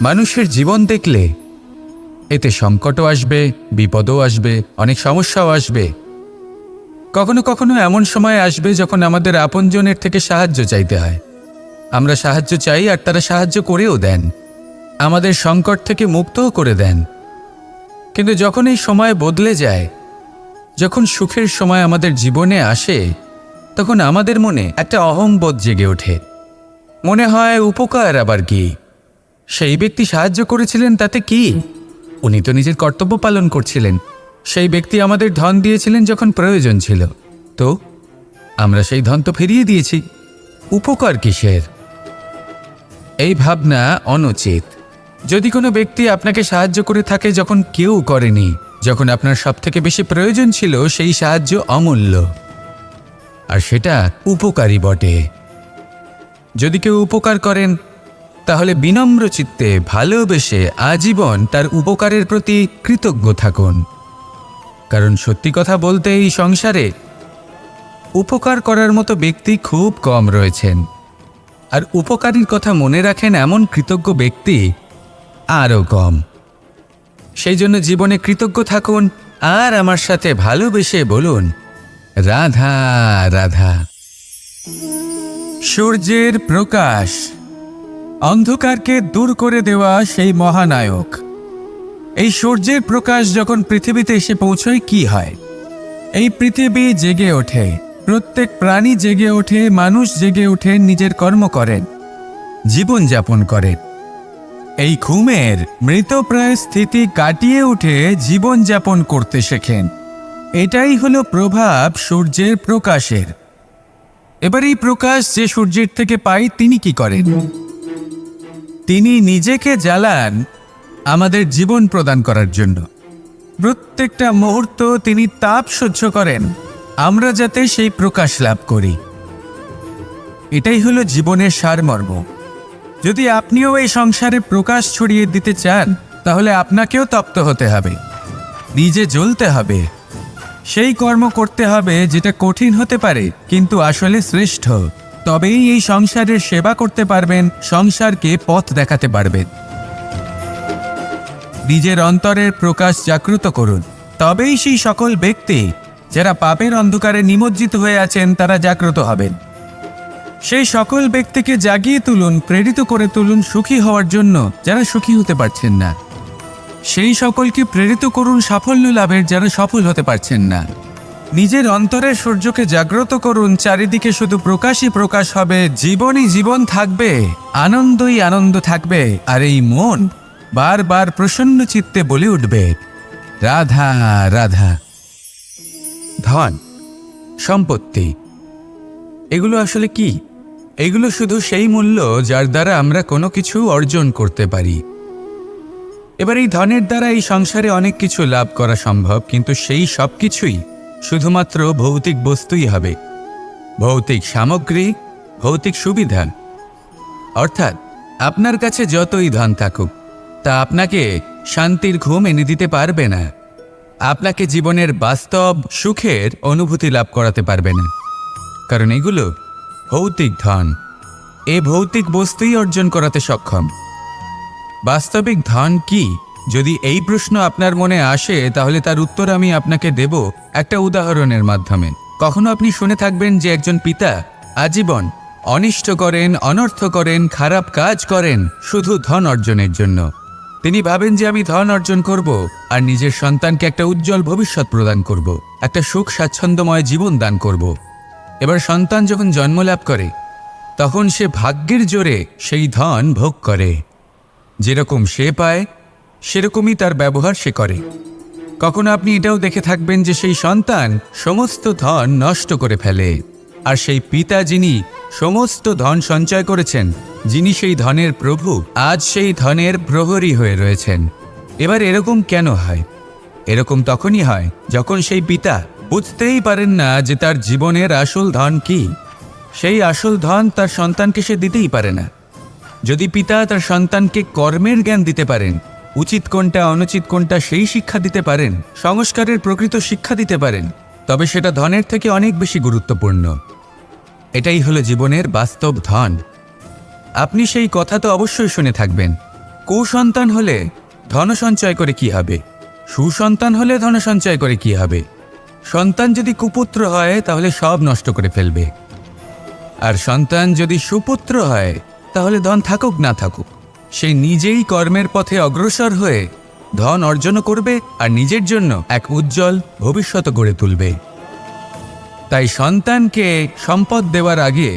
মানুষের জীবন দেখলে এতে সংকটও আসবে, বিপদও আসবে, অনেক সমস্যাও আসবে। কখনো কখনো এমন সময় আসবে যখন আমাদের আপনজনের থেকে সাহায্য চাইতে হয়। আমরা সাহায্য চাই আর তারা সাহায্য করেও দেন, আমাদের সংকট থেকে মুক্তও করে দেন। কিন্তু যখন এই সময় বদলে যায়, যখন সুখের সময় আমাদের জীবনে আসে, তখন আমাদের মনে একটা অহংবোধ জেগে ওঠে। মনে হয় উপকার আবার কি, সেই ব্যক্তি সাহায্য করেছিলেন তাতে কি, উনি তো নিজের কর্তব্য পালন করছিলেন। সেই ব্যক্তি আমাদের ধন দিয়েছিলেন যখন প্রয়োজন ছিল, তো আমরা সেই ধন তো ফিরিয়ে দিয়েছি, উপকার কিসের? এই ভাবনা অনুচিত। যদি কোনো ব্যক্তি আপনাকে সাহায্য করে থাকে যখন কেউ করেনি, যখন আপনার সবথেকে বেশি প্রয়োজন ছিল, সেই সাহায্য অমূল্য, আর সেটা উপকারী বটে। যদি কেউ উপকার করেন, তাহলে বিনম্র চিত্তে ভালোবেসে আজীবন তার উপকারের প্রতি কৃতজ্ঞ থাকুন। কারণ সত্যি কথা বলতে এই সংসারে উপকার করার মতো ব্যক্তি খুব কম রয়েছেন, আর উপকারীর কথা মনে রাখেন এমন কৃতজ্ঞ ব্যক্তি আরও কম। সেই জন্য জীবনে কৃতজ্ঞ থাকুন আর আমার সাথে ভালোবেসে বলুন, রাধা রাধা। সূর্যের প্রকাশ, অন্ধকারকে দূর করে দেওয়া সেই মহানায়ক। এই সূর্যের প্রকাশ যখন পৃথিবীতে এসে পৌঁছয় কি হয়? এই পৃথিবী জেগে ওঠে, প্রত্যেক প্রাণী জেগে ওঠে, মানুষ জেগে ওঠে, নিজের কর্ম করেন, জীবন যাপন করেন। এই ঘুমের মৃতপ্রায় স্থিতি কাটিয়ে উঠে জীবন যাপন করতে শেখেন। এটাই হলো প্রভাব সূর্যের প্রকাশের। এবার এই প্রকাশ যে সূর্যের থেকে পাই, তিনি কি করেন? তিনি নিজেকে জ্বালান আমাদের জীবন প্রদান করার জন্য। প্রত্যেকটা মুহূর্ত তিনি তাপ সহ্য করেন, আমরা যাতে সেই প্রকাশ লাভ করি। এটাই হলো জীবনের সারমর্ম। যদি আপনিও এই সংসারে প্রকাশ ছড়িয়ে দিতে চান, তাহলে আপনাকেও তপ্ত হতে হবে, নিজে জ্বলতে হবে, সেই কর্ম করতে হবে যেটা কঠিন হতে পারে কিন্তু আসলে শ্রেষ্ঠ। তবেই এই সংসারের সেবা করতে পারবেন, সংসারকে পথ দেখাতে পারবেন। নিজের অন্তরের প্রকাশ জাগ্রত করুন, তবেই সেই সকল ব্যক্তি যারা পাপের অন্ধকারে নিমজ্জিত হয়ে আছেন তারা জাগ্রত হবেন। সেই সকল ব্যক্তিকে জাগিয়ে তুলুন, প্রেরিত করে তুলুন সুখী হওয়ার জন্য যারা সুখী হতে পারছেন না। সেই সকলকে প্রেরিত করুন সাফল্য লাভের যারা সফল হতে পারছেন না। নিজের অন্তরের সূর্যকে জাগ্রত করুন, চারিদিকে শুধু প্রকাশই প্রকাশ হবে, জীবনই জীবন থাকবে, আনন্দই আনন্দ থাকবে, আর এই মন বারবার প্রসন্ন চিত্তে বলে উঠবে, রাধা রাধা। ধন, সম্পত্তি, এগুলো আসলে কি? এগুলো শুধু সেই মূল্য যার দ্বারা আমরা কোনো কিছু অর্জন করতে পারি। এবার এই ধনের দ্বারা এই সংসারে অনেক কিছু লাভ করা সম্ভব, কিন্তু সেই সব কিছুই শুধুমাত্র ভৌতিক বস্তুই হবে, ভৌতিক সামগ্রী, ভৌতিক সুবিধা। অর্থাৎ আপনার কাছে যতই ধন থাকুক, তা আপনাকে শান্তির ঘুম এনে দিতে পারবে না, আপনাকে জীবনের বাস্তব সুখের অনুভূতি লাভ করাতে পারবে না। কারণ এগুলো ভৌতিক ধন, এ ভৌতিক বস্তুই অর্জন করাতে সক্ষম। বাস্তবিক ধন কি? যদি এই প্রশ্ন আপনার মনে আসে, তাহলে তার উত্তর আমি আপনাকে দেব একটা উদাহরণের মাধ্যমে। কখনো আপনি শুনে থাকবেন যে একজন পিতা আজীবন অনিষ্ট করেন, অনর্থ করেন, খারাপ কাজ করেন শুধু ধন অর্জনের জন্য। তিনি ভাবেন যে আমি ধন অর্জন করব আর নিজের সন্তানকে একটা উজ্জ্বল ভবিষ্যৎ প্রদান করব, একটা সুখ স্বাচ্ছন্দ্যময় জীবন দান করব। এবার সন্তান যখন জন্ম লাভ করে, তখন সে ভাগ্যের জোরে সেই ধন ভোগ করে। যেরকম সে পায় সেরকমই তার ব্যবহার সে করে। কখনো আপনি এটাও দেখে থাকবেন যে সেই সন্তান সমস্ত ধন নষ্ট করে ফেলে, আর সেই পিতা যিনি সমস্ত ধন সঞ্চয় করেছেন, যিনি সেই ধনের প্রভু, আজ সেই ধনের প্রহরী হয়ে রয়েছেন। এবার এরকম কেন হয়? এরকম তখনই হয় যখন সেই পিতা বুঝতেই পারেন না যে তার জীবনের আসল ধন কি। সেই আসল ধন তার সন্তানকে সে দিতেই পারে না। যদি পিতা তার সন্তানকে কর্মের জ্ঞান দিতে পারেন, উচিত কোনটা অনুচিত কোনটা সেই শিক্ষা দিতে পারেন, সংস্কারের প্রকৃত শিক্ষা দিতে পারেন, তবে সেটা ধনের থেকে অনেক বেশি গুরুত্বপূর্ণ। এটাই হলো জীবনের বাস্তব ধন। আপনি সেই কথা তো অবশ্যই শুনে থাকবেন কুসন্তান হলে ধন সঞ্চয় করে কি হবে, সুসন্তান হলে ধন সঞ্চয় করে কি হবে? সন্তান যদি কুপুত্র হয় তাহলে সব নষ্ট করে ফেলবে, আর সন্তান যদি সুপুত্র হয় তাহলে ধন থাকুক না থাকুক সে নিজেই কর্মের পথে অগ্রসর হয়ে ধন অর্জন করবে আর নিজের জন্য এক উজ্জ্বল ভবিষ্যৎ গড়ে তুলবে। তাই সন্তানকে সম্পদ দেওয়ার আগে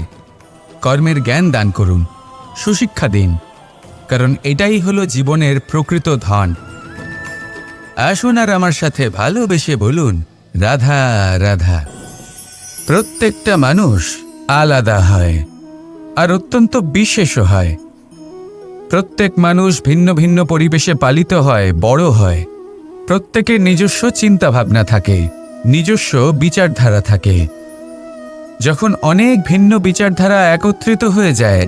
কর্মের জ্ঞান দান করুন, সুশিক্ষা দিন, কারণ এটাই হলো জীবনের প্রকৃত ধন। আসুন আর আমার সাথে ভালোবেসে বলুন, রাধা রাধা। প্রত্যেকটা মানুষ আলাদা হয় আর অত্যন্ত বিশেষও হয়। প্রত্যেক মানুষ ভিন্ন ভিন্ন পরিবেশে পালিত হয়, বড় হয়। প্রত্যেকের নিজস্ব চিন্তাভাবনা থাকে, নিজস্ব বিচারধারা থাকে। যখন অনেক ভিন্ন বিচারধারা একত্রিত হয়ে যায়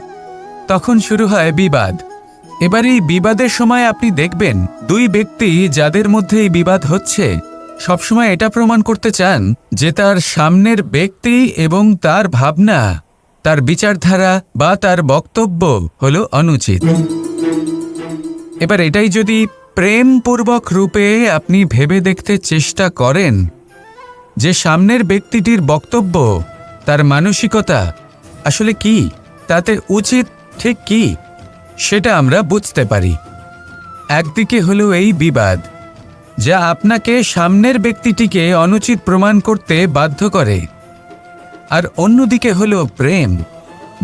তখন শুরু হয় বিবাদ। এবার এই বিবাদের সময় আপনি দেখবেন দুই ব্যক্তি যাদের মধ্যে এই বিবাদ হচ্ছে সবসময় এটা প্রমাণ করতে চান যে তার সামনের ব্যক্তি এবং তার ভাবনা, তার বিচারধারা বা তার বক্তব্য হলো অনুচিত। এবার এটাই যদি প্রেমপূর্বক রূপে আপনি ভেবে দেখতে চেষ্টা করেন যে সামনের ব্যক্তিটির বক্তব্য, তার মানসিকতা আসলে কি, তাতে উচিত ঠিক কি, সেটা আমরা বুঝতে পারি। একদিকে হলো এই বিবাদ যা আপনাকে সামনের ব্যক্তিটিকে অনুচিত প্রমাণ করতে বাধ্য করে, আর অন্যদিকে হলো প্রেম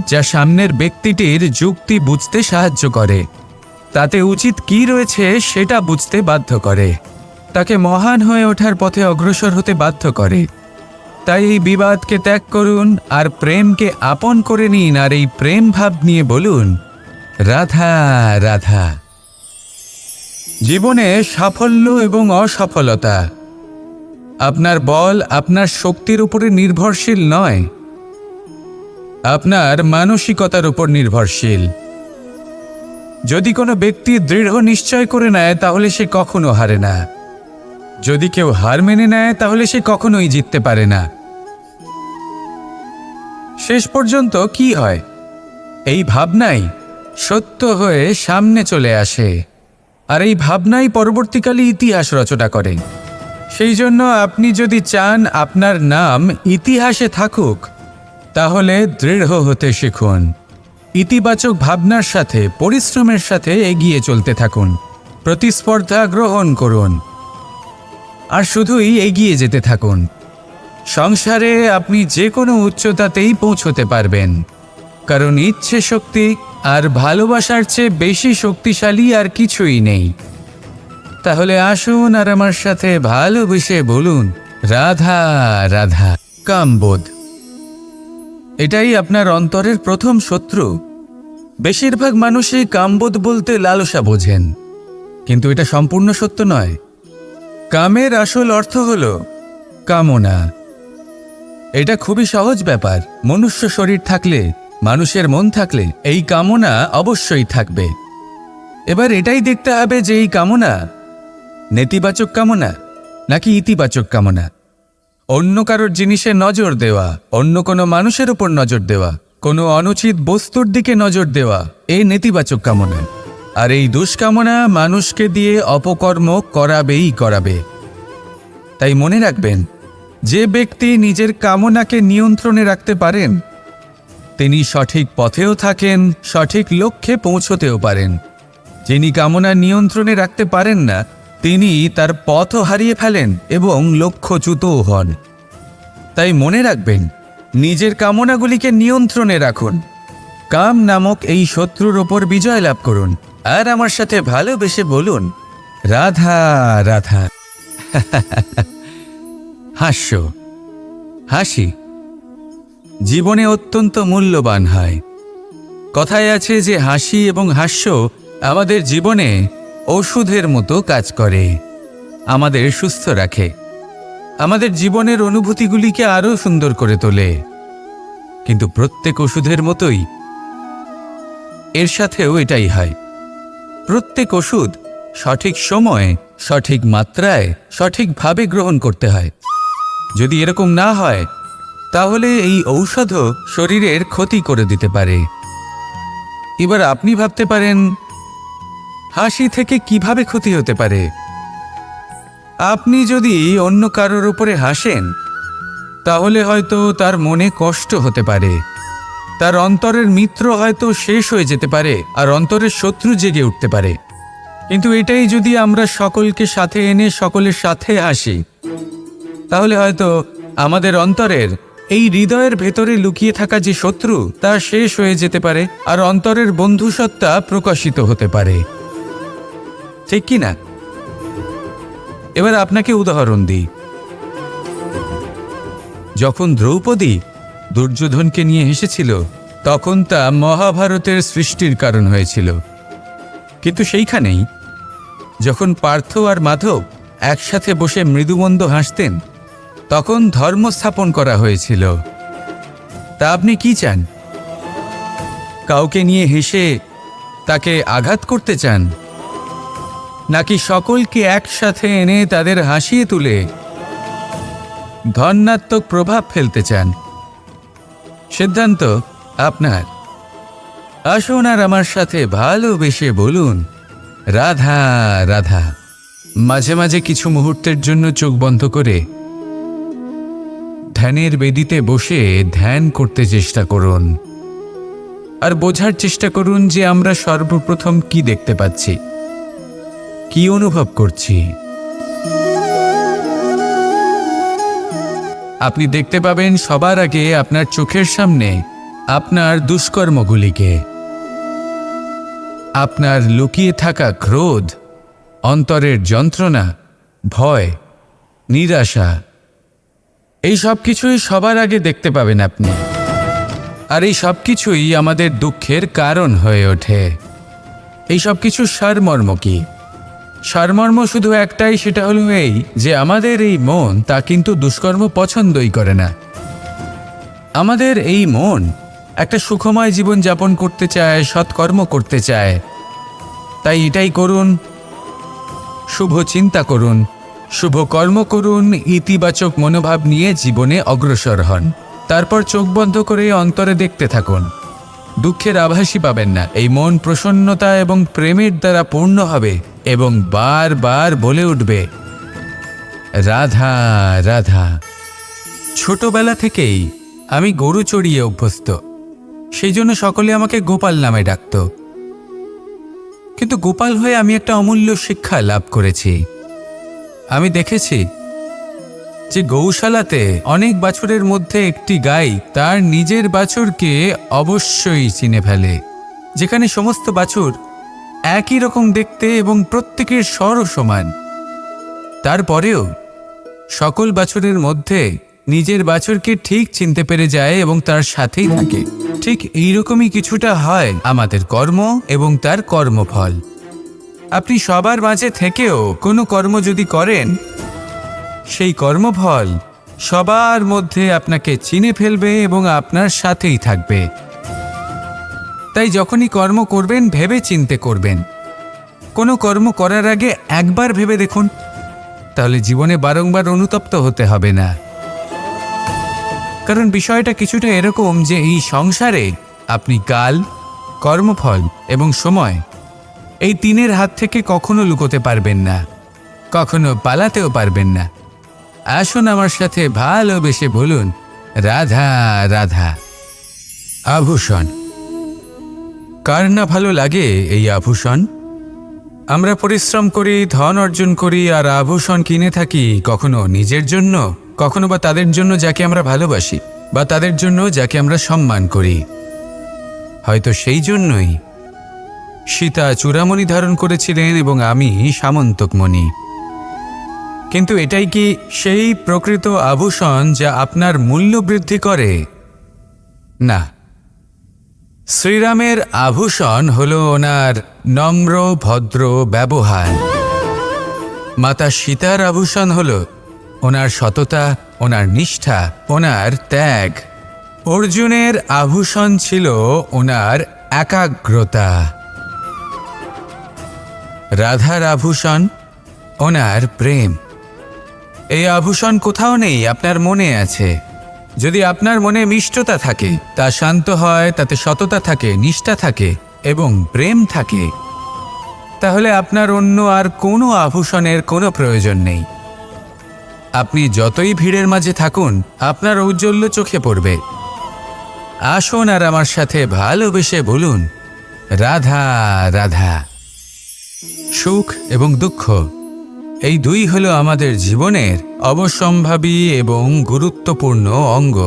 যা সামনের ব্যক্তিটির যুক্তি বুঝতে সাহায্য করে, তাতে উচিত কি রয়েছে সেটা বুঝতে বাধ্য করে, তাকে মহান হয়ে ওঠার পথে অগ্রসর হতে বাধ্য করে। তাই এই বিবাদকে ত্যাগ করুন আর প্রেমকে আপন করে নিন, আর এই প্রেম ভাব নিয়ে বলুন, রাধা রাধা। জীবনে সাফল্য এবং অসফলতা আপনার বল, আপনার শক্তির উপরে নির্ভরশীল নয়, আপনার মানসিকতার উপর নির্ভরশীল। যদি কোনো ব্যক্তি দৃঢ় নিশ্চয় করে নেয় তাহলে সে কখনো হারে না। যদি কেউ হার মেনে নেয় তাহলে সে কখনোই জিততে পারে না। শেষ পর্যন্ত কি হয়, এই ভাবনাই সত্য হয়ে সামনে চলে আসে, আর এই ভাবনাই পরবর্তীকালে ইতিহাস রচনা করে। সেই জন্য আপনি যদি চান আপনার নাম ইতিহাসে থাকুক তাহলে দৃঢ় হতে শিখুন। ইতিবাচক ভাবনার সাথে, পরিশ্রমের সাথে এগিয়ে চলতে থাকুন, প্রতিস্পর্ধা গ্রহণ করুন আর শুধুই এগিয়ে যেতে থাকুন। সংসারে আপনি যে কোনো উচ্চতাতেই পৌঁছতে পারবেন, কারণ ইচ্ছে শক্তি আর ভালোবাসার চেয়ে বেশি শক্তিশালী আর কিছুই নেই। তাহলে আসুন আর আমার সাথে ভালোবেসে বলুন, রাধা রাধা। কামবোধ, এটাই আপনার অন্তরের প্রথম শত্রু। বেশিরভাগ মানুষই কামবোধ বলতে লালসা বোঝেন, কিন্তু এটা সম্পূর্ণ সত্য নয়। কামের আসল অর্থ হল কামনা। এটা খুবই সহজ ব্যাপার। মনুষ্য শরীর থাকলে, মানুষের মন থাকলে এই কামনা অবশ্যই থাকবে। এবার এটাই দেখতে হবে যে এই কামনা নেতিবাচক কামনা নাকি ইতিবাচক কামনা। অন্য কারোর জিনিসে নজর দেওয়া, অন্য কোনো মানুষের উপর নজর দেওয়া, কোনো অনুচিত বস্তুর দিকে নজর দেওয়া, এই নেতিবাচক কামনা। আর এই দুষ্কামনা মানুষকে দিয়ে অপকর্ম করাবেই করাবে। তাই মনে রাখবেন, যে ব্যক্তি নিজের কামনাকে নিয়ন্ত্রণে রাখতে পারেন তিনি সঠিক পথেও থাকেন, সঠিক লক্ষ্যে পৌঁছতেও পারেন। যিনি কামনা নিয়ন্ত্রণে রাখতে পারেন না তিনি তার পথও হারিয়ে ফেলেন এবং লক্ষ্যচ্যুতও হন। তাই মনে রাখবেন, নিজের কামনাগুলিকে নিয়ন্ত্রণে রাখুন। কাম নামক এই শত্রুর ওপর বিজয় লাভ করুন আর আমার সাথে ভালোবেসে বলুন, রাধা রাধা। হাস্য, হাসি জীবনে অত্যন্ত মূল্যবান হয়। কথায় আছে যে হাসি এবং হাস্য আমাদের জীবনে ওষুধের মতো কাজ করে, আমাদের সুস্থ রাখে, আমাদের জীবনের অনুভূতিগুলিকে আরও সুন্দর করে তোলে। কিন্তু প্রত্যেক ওষুধের মতোই এর সাথেও এটাই হয়। প্রত্যেক ওষুধ সঠিক সময়ে, সঠিক মাত্রায়, সঠিকভাবে গ্রহণ করতে হয়। যদি এরকম না হয় তাহলে এই ঔষধও শরীরের ক্ষতি করে দিতে পারে। এবার আপনি ভাবতে পারেন, হাসি থেকে কিভাবে ক্ষতি হতে পারে? আপনি যদি অন্য কারোর উপরে হাসেন তাহলে হয়তো তার মনে কষ্ট হতে পারে, তার অন্তরের মিত্র হয়তো শেষ হয়ে যেতে পারে আর অন্তরের শত্রু জেগে উঠতে পারে। কিন্তু এটাই যদি আমরা সকলকে সাথে এনে সকলের সাথে হাসি, তাহলে হয়তো আমাদের অন্তরের এই হৃদয়ের ভেতরে লুকিয়ে থাকা যে শত্রু তা শেষ হয়ে যেতে পারে আর অন্তরের বন্ধুসত্তা প্রকাশিত হতে পারে। ঠিক কি না? এবার আপনাকে উদাহরণ দিই। যখন দ্রৌপদী দুর্যোধনকে নিয়ে হেসেছিল তখন তা মহাভারতের সৃষ্টির কারণ হয়েছিল। কিন্তু সেইখানেই যখন পার্থ আর মাধব একসাথে বসে মৃদুমন্দ হাসতেন তখন ধর্ম স্থাপন করা হয়েছিল। তা আপনি কি চান? কাউকে নিয়ে হেসে তাকে আঘাত করতে চান, নাকি সকলকে একসাথে এনে তাদের হাসিয়ে তুলে ধনাত্মক প্রভাব ফেলতে চান? সিদ্ধান্ত আপনার। আসুন আর আমার সাথে ভালোবেসে বলুন রাধা রাধা। মাঝে মাঝে কিছু মুহূর্তের জন্য চোখ বন্ধ করে ধ্যানের বেদিতে বসে ধ্যান করতে চেষ্টা করুন আর বোঝার চেষ্টা করুন যে আমরা সর্বপ্রথম কি দেখতে পাচ্ছি, কি অনুভব করছি। আপনি দেখতে পাবেন সবার আগে আপনার চোখের সামনে আপনার দুষ্কর্মগুলিকে, আপনার লুকিয়ে থাকা ক্রোধ, অন্তরের যন্ত্রণা, ভয়, নিরাশা, এই সব কিছুই সবার আগে দেখতে পাবেন আপনি। আর এই সব কিছুই আমাদের দুঃখের কারণ হয়ে ওঠে। এই সব কিছুর সারমর্ম কি? সারমর্ম শুধু একটাই, সেটা হলো এই যে আমাদের এই মন তা কিন্তু দুষ্কর্ম পছন্দই করে না। আমাদের এই মন একটা সুখময় জীবন যাপন করতে চায়, সৎকর্ম করতে চায়। তাই এটাই করুন, শুভ চিন্তা করুন, শুভ কর্ম করুন, ইতিবাচক মনোভাব নিয়ে জীবনে অগ্রসর হন। তারপর চোখ বন্ধ করে অন্তরে দেখতে থাকুন। দুঃখের আভাসই পাবেন না। এই মন প্রসন্নতা এবং প্রেমের দ্বারা পূর্ণ হবে এবং বারবার বলে উঠবে রাধা রাধা। ছোটবেলা থেকেই আমি গরু চড়িয়ে অভ্যস্ত, সেই জন্য সকলে আমাকে গোপাল নামে ডাকত। কিন্তু গোপাল হয়ে আমি একটা অমূল্য শিক্ষা লাভ করেছি। আমি দেখেছি যে গৌশালাতে অনেক বাছুরের মধ্যে একটি গাই তার নিজের বাছুরকে অবশ্যই চিনে ফেলে। যেখানে সমস্ত বাছুর একই রকম দেখতে এবং প্রত্যেকের স্বরও সমান, তারপরেও সকল বাছুরের মধ্যে নিজের বাছুরকে ঠিক চিনতে পেরে যায় এবং তার সাথেই থাকে। ঠিক এইরকমই কিছুটা হয় আমাদের কর্ম এবং তার কর্মফল। আপনি সবার মাঝে থেকেও কোনো কর্ম যদি করেন, সেই কর্মফল সবার মধ্যে আপনাকে চিনে ফেলবে এবং আপনার সাথেই থাকবে। তাই যখনই কর্ম করবেন ভেবে চিন্তে করবেন। কোনো কর্ম করার আগে একবার ভেবে দেখুন, তাহলে জীবনে বারংবার অনুতপ্ত হতে হবে না। কারণ বিষয়টা কিছুটা এরকম যে এই সংসারে আপনি কাল, কর্মফল এবং সময়, এই তিনের হাত থেকে কখনো লুকোতে পারবেন না, কখনো পালাতেও পারবেন না। আসুন আমার সাথে ভালোবেসে বলুন রাধা রাধা। আভূষণ। কার না ভালো লাগে এই আভূষণ? আমরা পরিশ্রম করি, ধন অর্জন করি আর আভূষণ কিনে থাকি, কখনো নিজের জন্য, কখনো বা তাদের জন্য যাকে আমরা ভালোবাসি, বা তাদের জন্য যাকে আমরা সম্মান করি। হয়তো সেই জন্যই সীতা চূড়ামণি ধারণ করেছিলেন এবং আমি সামন্তকমণি। কিন্তু এটাই কি সেই প্রকৃত আভূষণ যা আপনার মূল্য বৃদ্ধি করে? না। শ্রীরামের আভূষণ হলো ওনার নম্র ভদ্র ব্যবহার। মাতা সীতার আভূষণ হলো ওনার সততা, ওনার নিষ্ঠা, ওনার ত্যাগ। অর্জুনের আভূষণ ছিল ওনার একাগ্রতা। রাধার আভূষণ ওনার প্রেম। এই আভূষণ কোথাও নেই, আপনার মনে আছে। যদি আপনার মনে মিষ্টতা থাকে, তা শান্ত হয়, তাতে সততা থাকে, নিষ্ঠা থাকে এবং প্রেম থাকে, তাহলে আপনার অন্য আর কোনো আভূষণের কোনো প্রয়োজন নেই। আপনি যতই ভিড়ের মাঝে থাকুন, আপনার ঔজ্জ্বল্য চোখে পড়বে। আসুন আর আমার সাথে ভালোবেসে বলুন, রাধা রাধা। সুখ এবং দুঃখ এই দুই হলো আমাদের জীবনের অবশ্যম্ভাবী এবং গুরুত্বপূর্ণ অঙ্গ।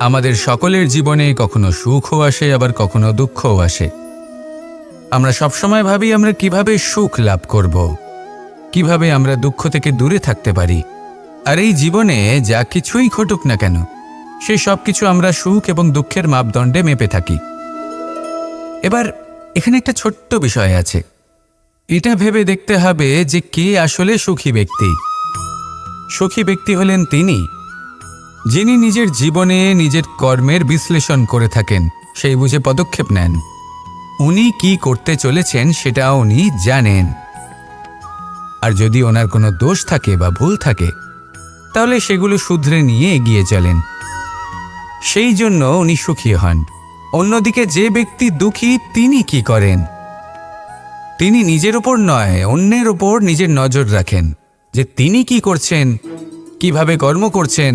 আমাদের সকলের জীবনে কখনো সুখও আসে, আবার কখনো দুঃখও আসে। আমরা সবসময় ভাবি আমরা কিভাবে সুখ লাভ করব, কিভাবে আমরা দুঃখ থেকে দূরে থাকতে পারি। আর এই জীবনে যা কিছুই ঘটুক না কেন, সেই সব কিছু আমরা সুখ এবং দুঃখের মাপদণ্ডে মেপে থাকি। এবার এখানে একটা ছোট্ট বিষয় আছে। এটা ভেবে দেখতে হবে যে কে আসলে সুখী ব্যক্তি। সুখী ব্যক্তি হলেন তিনি, যিনি নিজের জীবনে নিজের কর্মের বিশ্লেষণ করে থাকেন, সেই বুঝে পদক্ষেপ নেন। উনি কি করতে চলেছেন সেটা উনি জানেন। আর যদি ওনার কোনো দোষ থাকে বা ভুল থাকে, তাহলে সেগুলো শুধরে নিয়ে এগিয়ে চলেন। সেই জন্য উনি সুখী হন। অন্যদিকে যে ব্যক্তি দুঃখী, তিনি কি করেন? তিনি নিজের উপর নয়, অন্যের উপর নিজের নজর রাখেন যে তিনি কি করছেন, কিভাবে কর্ম করছেন।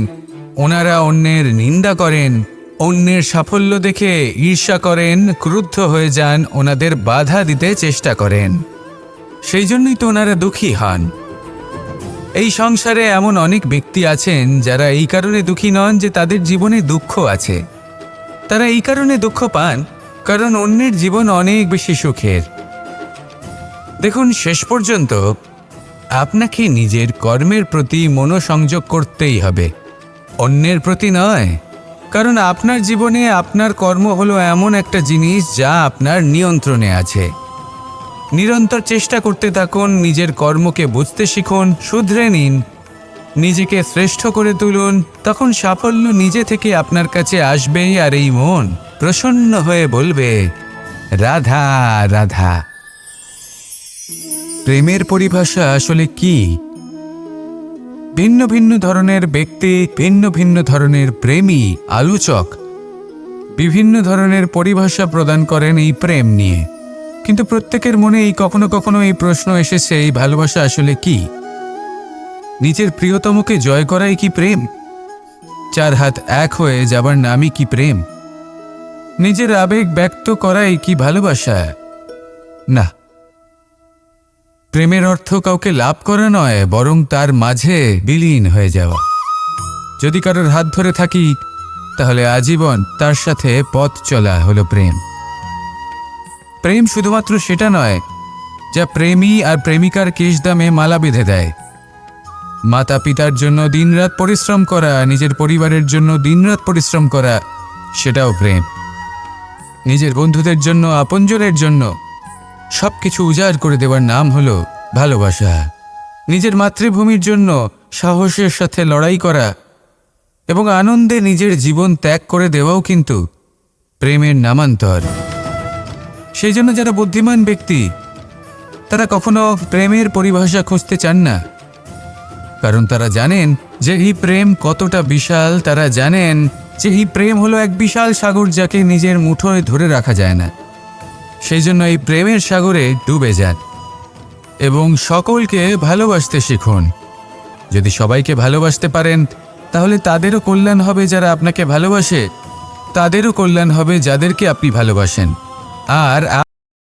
ওনারা অন্যের নিন্দা করেন, অন্যের সাফল্য দেখে ঈর্ষা করেন, ক্রুদ্ধ হয়ে যান, ওনাদের বাধা দিতে চেষ্টা করেন। সেই জন্যই তো ওনারা দুঃখী হন। এই সংসারে এমন অনেক ব্যক্তি আছেন যারা এই কারণে দুঃখী নন যে তাদের জীবনে দুঃখ আছে। তারা এই কারণে দুঃখ পান কারণ অন্যের জীবন অনেক বেশি সুখের। দেখুন, শেষ পর্যন্ত আপনাকে নিজের কর্মের প্রতি মনোসংযোগ করতেই হবে, অন্যের প্রতি নয়। কারণ আপনার জীবনে আপনার কর্ম হলো এমন একটা জিনিস যা আপনার নিয়ন্ত্রণে আছে। নিরন্তর চেষ্টা করতে থাকুন, নিজের কর্মকে বুঝতে শিখুন, শুধরে নিন, নিজেকে শ্রেষ্ঠ করে তুলুন। তখন সাফল্য নিজে থেকে আপনার কাছে আসবেই, আর এই মন প্রসন্ন হয়ে বলবে, রাধা রাধা। প্রেমের পরিভাষা আসলে কি? ভিন্ন ভিন্ন ধরনের ব্যক্তি, ভিন্ন ভিন্ন ধরনের প্রেমী আলোচক বিভিন্ন ধরনের পরিভাষা প্রদান করেন এই প্রেম নিয়ে। কিন্তু প্রত্যেকের মনেই কখনো কখনো এই প্রশ্ন এসেছে, এই ভালোবাসা আসলে কি? নিজের প্রিয়তমকে জয় করাই কি প্রেম? চার হাত এক হয়ে যাবার নামই কি প্রেম? নিজের আবেগ ব্যক্ত করাই কি ভালোবাসা? না, প্রেমের অর্থ কাউকে লাভ করা নয়, বরং তার মাঝে বিলীন হয়ে যাওয়া। যদি কারোর হাত ধরে থাকি, তাহলে আজীবন তার সাথে পথ চলা হলো প্রেম। প্রেম শুধুমাত্র সেটা নয় যা প্রেমী আর প্রেমিকার কেশদামে মালা বেঁধে দেয়। মাতা পিতার জন্য দিনরাত পরিশ্রম করা, নিজের পরিবারের জন্য দিনরাত পরিশ্রম করা, সেটাও প্রেম। নিজের বন্ধুদের জন্য, আপনজনের জন্য সবকিছু উজাড় করে দেওয়ার নাম হলো ভালোবাসা। নিজের মাতৃভূমির জন্য সাহসের সাথে লড়াই করা এবং আনন্দে নিজের জীবন ত্যাগ করে দেওয়াও কিন্তু প্রেমের নামান্তর। সেই জন্য যারা বুদ্ধিমান ব্যক্তি, তারা কখনো প্রেমের পরিভাষা খুঁজতে চান না। কারণ তারা জানেন যে এই প্রেম কতটা বিশাল। তারা জানেন যে এই প্রেম হলো এক বিশাল সাগর, যাকে নিজের মুঠোয় ধরে রাখা যায় না। সেই জন্য এই প্রেমের সাগরে ডুবে যান এবং সকলকে ভালোবাসতে শিখুন। যদি সবাইকে ভালোবাসতে পারেন, তাহলে তাদেরও কল্যাণ হবে যারা আপনাকে ভালোবাসে, তাদেরও কল্যাণ হবে যাদেরকে আপনি ভালোবাসেন। আর